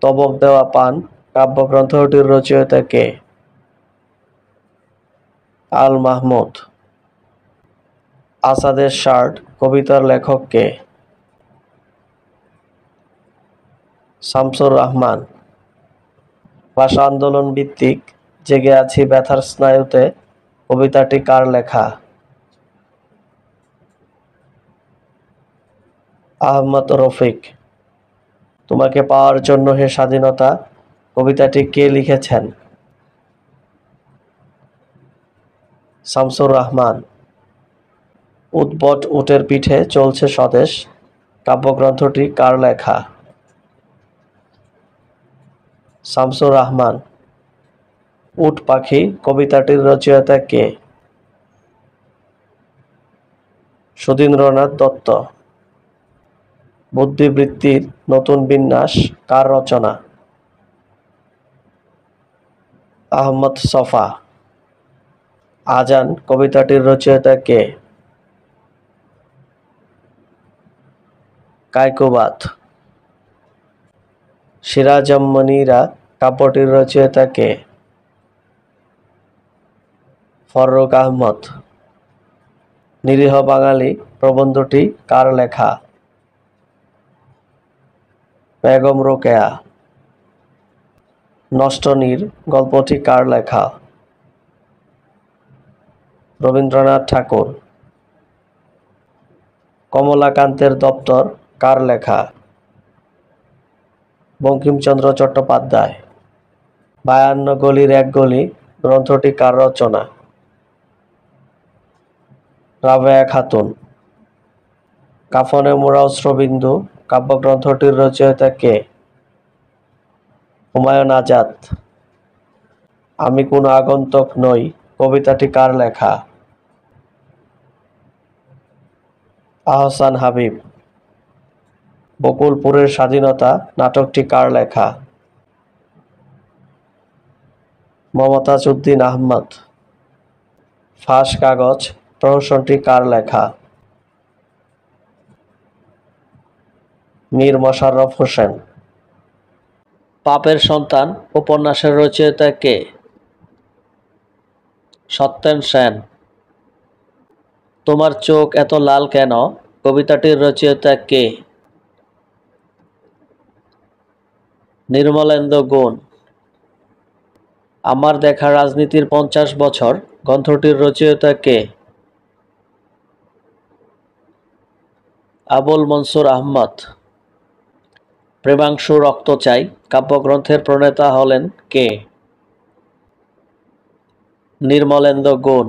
তবক দেওয়া পান কাব্যগ্রন্থটির রচয়িতা কে? আল মাহমুদ। আসাদের শার্ট কবিতার লেখক কে? শামসুর রাহমান। ভাষা আন্দোলন ভিত্তিক জেগে আছি ব্যথার স্নায়ুতে কবিতাটি কার লেখা? আহমদ রফিক। তোমাকে পাওয়ার জন্য হে স্বাধীনতা কবিতাটি কে লিখেছেন? শামসুর রাহমান। উদ্ভট উটের পিঠে চলছে স্বদেশ কাব্যগ্রন্থটি কার লেখা? শামসুর রাহমান। উট পাখি কবিতাটির রচয়িতা কে? সুধীন্দ্রনাথ দত্ত। বুদ্ধিবৃত্তির নতুন বিন্যাস কার রচনা? আহমদ ছফা। আজান কবিতাটির রচয়িতা কে? কায়কোবাদ। সিরাজম্মনিরা কাব্যটির রচয়িতা কে? ফররুখ আহমদ। নিরীহ বাঙালি প্রবন্ধটি কার লেখা? বেগম রোকেয়া। নষ্ট নীর গল্পটি কার লেখা? রবীন্দ্রনাথ ঠাকুর। কমলাকান্তের দপ্তর কার লেখা? বঙ্কিমচন্দ্র চট্টোপাধ্যায়। 52 গলির এক গলি গ্রন্থটি কার রচনা? রাবেয়া খাতুন। কাফনে মোড়া অশ্রুবিন্দু কাব্যগ্রন্থটির রচয়িতা কে? হুমায়ুন আজাদ। আমি কোনো আগন্তুক নই কবিতাটি কার লেখা? আহসান হাবীব। বকুলপুরের স্বাধীনতা নাটকটি কার লেখা? মমতাজ উদ্দিন আহমদ। ফাঁস কাগজ প্রহসনটি কার লেখা? মীর মশাররফ হোসেন। পাপের সন্তান উপন্যাসের রচয়িতা কে? সত্যেন সেন। তোমার চোখ এত লাল কেন কবিতাটির রচয়িতা কে? নির্মলেন্দু গুণ। আমার দেখা রাজনীতির 50 বছর গ্রন্থটির রচয়িতা কে? আবুল মনসুর আহমদ। প্রেমাংশু রক্ত চাই কাব্যগ্রন্থের প্রণেতা হলেন কে? নির্মলেন্দু গুণ।